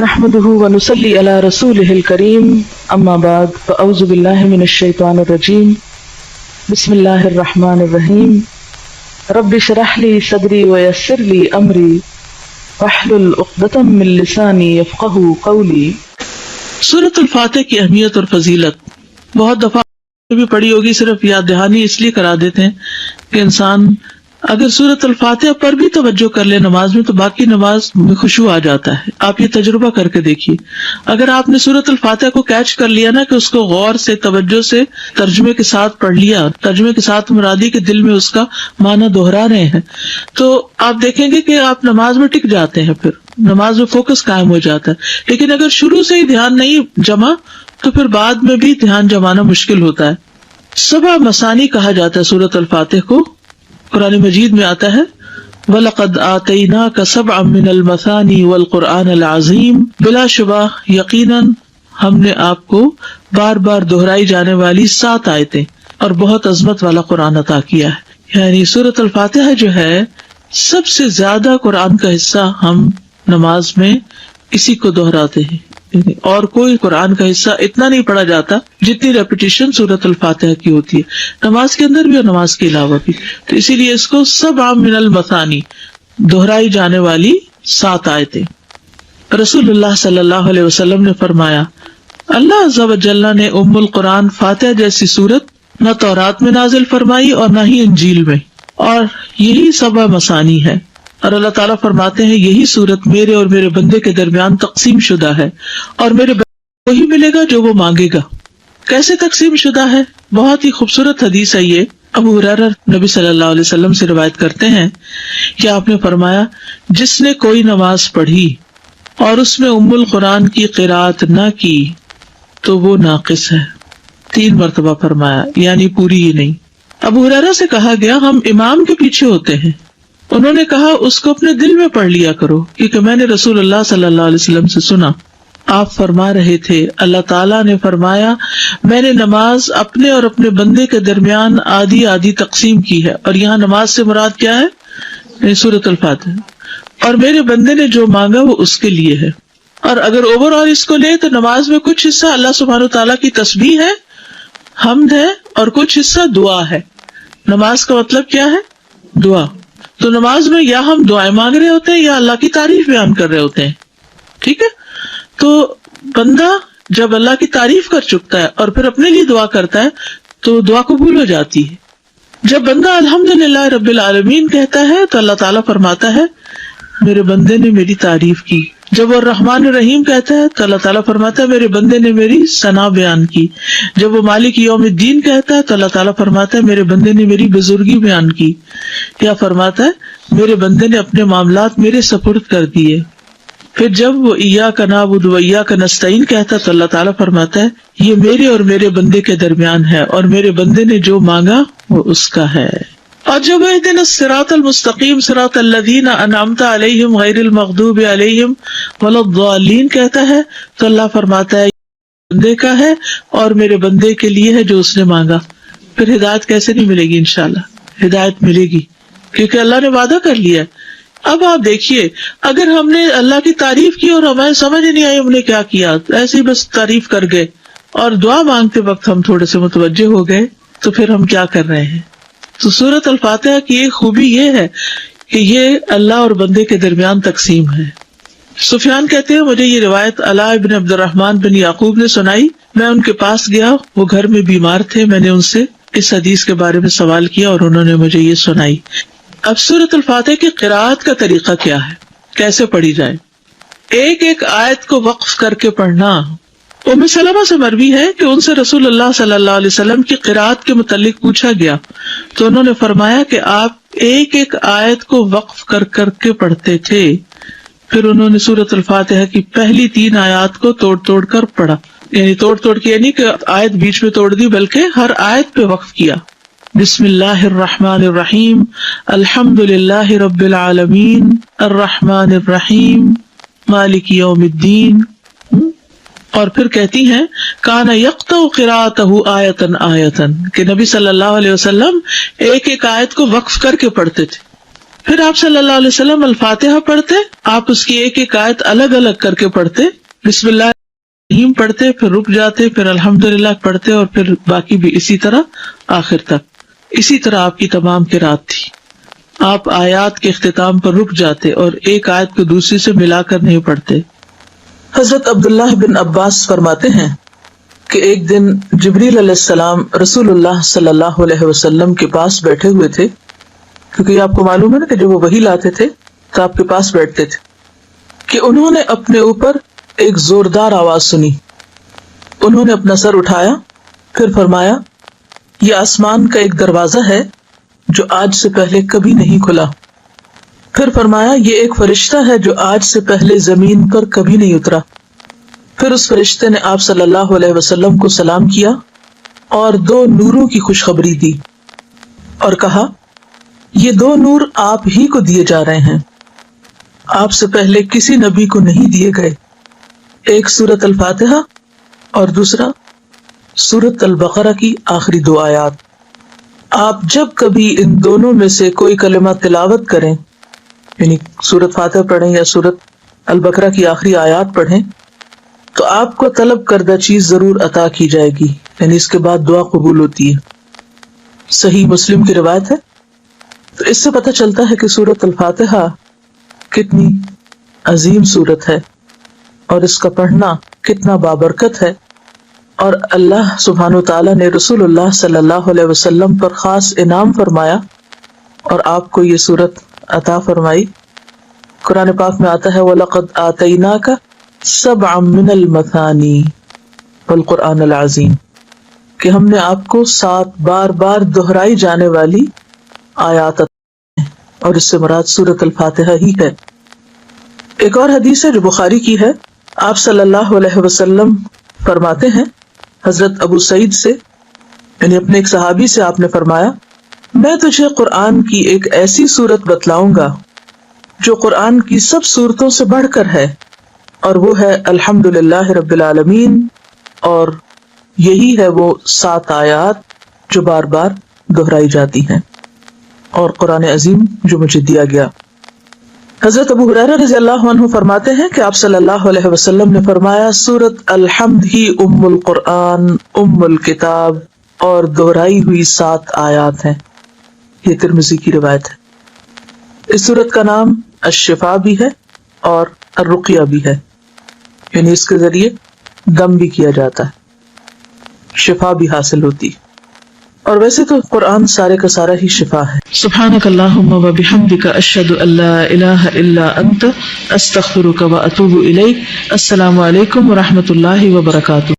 نحمده ونصلي على رسوله الكريم اما بعد فاعوذ بالله من الشيطان الرجيم بسم الله الرحمن الرحيم رب اشرح لي صدري ويسر لي امري واحلل عقدة من لساني يفقهوا قولي۔ سورۃ الفاتح کی اہمیت اور فضیلت بہت دفعہ بھی پڑھی ہوگی، صرف یاد دہانی اس لیے کرا دیتے ہیں کہ انسان اگر سورۃ الفاتحہ پر بھی توجہ کر لے نماز میں تو باقی نماز میں خشوع آ جاتا ہے۔ آپ یہ تجربہ کر کے دیکھیے، اگر آپ نے سورۃ الفاتحہ کو کیچ کر لیا نا کہ اس کو غور سے توجہ سے ترجمے کے ساتھ پڑھ لیا، ترجمے کے ساتھ مرادی کے دل میں اس کا معنی دہرا رہے ہیں، تو آپ دیکھیں گے کہ آپ نماز میں ٹک جاتے ہیں، پھر نماز میں فوکس قائم ہو جاتا ہے۔ لیکن اگر شروع سے ہی دھیان نہیں جمع تو پھر بعد میں بھی دھیان جمانا مشکل ہوتا ہے۔ 7 مثانی کہا جاتا ہے سورۃ الفاتح کو، قرآن مجید میں آتا ہے وَلَقَدْ آتَيْنَاكَ سَبْعًا مِّنَ الْمَثَانِي وَالْقُرْآنَ الْعَظِيمِ، بلا شبہ یقیناً ہم نے آپ کو بار بار دہرائی جانے والی 7 آیتیں اور بہت عظمت والا قرآن عطا کیا ہے۔ یعنی سورۃ الفاتحہ جو ہے سب سے زیادہ قرآن کا حصہ ہم نماز میں اسی کو دہراتے ہیں، اور کوئی قرآن کا حصہ اتنا نہیں پڑھا جاتا جتنی ریپیٹیشن سورۃ الفاتحہ کی ہوتی ہے، نماز کے اندر بھی اور نماز کے علاوہ بھی۔ تو اسی لیے اس کو 7 من المثانی، دہرائی جانے والی 7 آیتیں۔ رسول اللہ صلی اللہ علیہ وسلم نے فرمایا اللہ عز و جل نے ام القرآن فاتحہ جیسی سورت نہ تورات میں نازل فرمائی اور نہ ہی انجیل میں، اور یہی 7 مثانی ہے، اور اللہ تعالیٰ فرماتے ہیں یہی صورت میرے اور میرے بندے کے درمیان تقسیم شدہ ہے، اور میرے بندے کو وہی ملے گا جو وہ مانگے گا۔ کیسے تقسیم شدہ ہے؟ بہت ہی خوبصورت حدیث ہے یہ۔ ابو ہریرہ نبی صلی اللہ علیہ وسلم سے روایت کرتے ہیں کہ آپ نے فرمایا جس نے کوئی نماز پڑھی اور اس میں ام القرآن کی قرات نہ کی تو وہ ناقص ہے۔ 3 مرتبہ فرمایا، یعنی پوری ہی نہیں۔ ابو ہریرہ سے کہا گیا ہم امام کے پیچھے ہوتے ہیں، انہوں نے کہا اس کو اپنے دل میں پڑھ لیا کرو، کیونکہ میں نے رسول اللہ صلی اللہ علیہ وسلم سے سنا آپ فرما رہے تھے اللہ تعالیٰ نے فرمایا میں نے نماز اپنے اور اپنے بندے کے درمیان آدھی آدھی تقسیم کی ہے، اور یہاں نماز سے مراد کیا ہے؟ سورۃ الفاتحہ، اور میرے بندے نے جو مانگا وہ اس کے لیے ہے۔ اور اگر اوور آل اس کو لے تو نماز میں کچھ حصہ اللہ سبحانہ تعالیٰ کی تسبیح ہے، حمد ہے، اور کچھ حصہ دعا ہے۔ نماز کا مطلب کیا ہے؟ دعا۔ تو نماز میں یا ہم دعائیں مانگ رہے ہوتے ہیں یا اللہ کی تعریف بیان کر رہے ہوتے ہیں، ٹھیک ہے؟ تو بندہ جب اللہ کی تعریف کر چکتا ہے اور پھر اپنے لیے دعا کرتا ہے تو دعا قبول ہو جاتی ہے۔ جب بندہ الحمدللہ رب العالمین کہتا ہے تو اللہ تعالیٰ فرماتا ہے میرے بندے نے میری تعریف کی۔ جب وہ الرحمن الرحیم کہتا ہے تو اللہ تعالیٰ فرماتا ہے میرے بندے نے میری ثنا بیان کی۔ جب وہ مالک یوم الدین کہتا ہے تو اللہ تعالیٰ فرماتا ہے میرے بندے نے میری بزرگی بیان کی، یا فرماتا ہے میرے بندے نے اپنے معاملات میرے سپرد کر دیے۔ پھر جب وہ ایاک نعبد و ایاک نستعین کہتا ہے تو اللہ تعالیٰ فرماتا ہے یہ میرے اور میرے بندے کے درمیان ہے، اور میرے بندے نے جو مانگا وہ اس کا ہے۔ اور جب اہدنا الصراط المستقیم صراط الذین انعمت علیہم غیر المغضوب علیہم ولا الضالین کہتا ہے تو اللہ فرماتا ہے بندے کا ہے اور میرے بندے کے لیے ہے جو اس نے مانگا۔ پھر ہدایت کیسے نہیں ملے گی؟ انشاءاللہ ہدایت ملے گی، کیونکہ اللہ نے وعدہ کر لیا۔ اب آپ دیکھیے اگر ہم نے اللہ کی تعریف کی اور ہمیں سمجھ نہیں آئی ہم نے کیا کیا، ایسے ہی بس تعریف کر گئے، اور دعا مانگتے وقت ہم تھوڑے سے متوجہ ہو گئے تو پھر ہم کیا کر رہے ہیں؟ تو سورۃ الفاتحہ کی ایک خوبی یہ ہے کہ یہ اللہ اور بندے کے درمیان تقسیم ہے۔ سفیان کہتے ہیں مجھے یہ روایت علاء بن عبد الرحمن بن یعقوب نے سنائی، میں ان کے پاس گیا، وہ گھر میں بیمار تھے، میں نے ان سے اس حدیث کے بارے میں سوال کیا اور انہوں نے مجھے یہ سنائی۔ اب سورۃ الفاتحہ کی قراءت کا طریقہ کیا ہے، کیسے پڑھی جائے؟ ایک ایک آیت کو وقف کر کے پڑھنا۔ ام سلمہ سے مروی ہے کہ ان سے رسول اللہ صلی اللہ علیہ وسلم کی قراءت کے متعلق پوچھا گیا تو انہوں نے فرمایا کہ آپ ایک ایک آیت کو وقف کر کر کے پڑھتے تھے۔ پھر انہوں نے سورۃ الفاتحہ کی پہلی 3 آیات کو توڑ توڑ کر پڑھا، یعنی توڑ توڑ کے یعنی کہ آیت بیچ میں توڑ دی بلکہ ہر آیت پہ وقف کیا۔ بسم اللہ الرحمن الرحیم الحمد للہ رب العالمین الرحمن الرحیم مالک یوم الدین۔ اور پھر کہتی ہیں کان یقطع قراءتہ آیتن آیتن، کہ نبی صلی اللہ علیہ وسلم ایک ایک آیت کو وقف کر کے پڑھتے تھے، پھر آپ صلی اللہ علیہ وسلم الفاتحہ پڑھتے، آپ اس کی ایک ایک آیت الگ الگ کر کے پڑھتے، بسم اللہ الرحیم پڑھتے، پھر رک جاتے، پھر الحمدللہ پڑھتے، اور پھر باقی بھی اسی طرح آخر تک۔ اسی طرح آپ کی تمام قرات تھی۔ آپ آیات کے اختتام پر رک جاتے اور ایک آیت کو دوسری سے ملا کر نہیں پڑھتے۔ حضرت عبداللہ بن عباس فرماتے ہیں کہ ایک دن جبریل علیہ السلام رسول اللہ صلی اللہ علیہ وسلم کے پاس بیٹھے ہوئے تھے، کیونکہ آپ کو معلوم ہے نا کہ جب وہ وحی لاتے تھے تو آپ کے پاس بیٹھتے تھے، کہ انہوں نے اپنے اوپر ایک زوردار آواز سنی۔ انہوں نے اپنا سر اٹھایا، پھر فرمایا یہ آسمان کا ایک دروازہ ہے جو آج سے پہلے کبھی نہیں کھلا۔ پھر فرمایا یہ ایک فرشتہ ہے جو آج سے پہلے زمین پر کبھی نہیں اترا۔ پھر اس فرشتے نے آپ صلی اللہ علیہ وسلم کو سلام کیا اور 2 نوروں کی خوشخبری دی اور کہا یہ 2 نور آپ ہی کو دیے جا رہے ہیں، آپ سے پہلے کسی نبی کو نہیں دیے گئے، ایک سورۃ الفاتحہ اور دوسرا سورۃ البقرہ کی آخری 2 آیات۔ آپ جب کبھی ان دونوں میں سے کوئی کلمہ تلاوت کریں، یعنی سورۃ فاتحہ پڑھیں یا سورۃ البقرہ کی آخری آیات پڑھیں، تو آپ کو طلب کردہ چیز ضرور عطا کی جائے گی، یعنی اس کے بعد دعا قبول ہوتی ہے۔ صحیح مسلم کی روایت ہے۔ تو اس سے پتہ چلتا ہے کہ سورۃ الفاتحہ کتنی عظیم سورت ہے اور اس کا پڑھنا کتنا بابرکت ہے، اور اللہ سبحانہ وتعالی نے رسول اللہ صلی اللہ علیہ وسلم پر خاص انعام فرمایا اور آپ کو یہ سورت عطا فرمائی۔ قرآن پاک میں آتا ہے وَلَقَدْ آتَيْنَاكَ سَبْعًا مِّنَ الْمَثَانِي وَالْقُرْآنِ الْعَظِيمِ، کہ ہم نے آپ کو 7 بار بار دہرائی جانے والی آیات عطا ہیں، اور اس سے مراد سورۃ الفاتحہ ہی ہے۔ ایک اور حدیث ہے جو بخاری کی ہے، آپ صلی اللہ علیہ وسلم فرماتے ہیں حضرت ابو سعید سے، یعنی اپنے ایک صحابی سے آپ نے فرمایا میں تجھے قرآن کی ایک ایسی سورت بتلاؤں گا جو قرآن کی سب سورتوں سے بڑھ کر ہے، اور وہ ہے الحمدللہ رب العالمین، اور یہی ہے وہ 7 آیات جو بار بار دہرائی جاتی ہیں، اور قرآن عظیم جو مجھے دیا گیا۔ حضرت ابو ہریرہ رضی اللہ عنہ فرماتے ہیں کہ آپ صلی اللہ علیہ وسلم نے فرمایا سورت الحمد ہی ام القرآن ام الکتاب، اور دہرائی ہوئی 7 آیات ہیں۔ یہ ترمذی کی روایت ہے۔ اس سورت کا نام الشفا بھی ہے اور الرقیہ بھی ہے، یعنی اس کے ذریعے دم بھی کیا جاتا ہے، شفا بھی حاصل ہوتی ہے، اور ویسے تو قرآن سارے کا سارا ہی شفا ہے۔ سبحانک اللہم و بحمدک اشہد ان لا الہ الا انت استغفرک و اتوب الیک۔ السلام علیکم و رحمۃ اللہ وبرکاتہ۔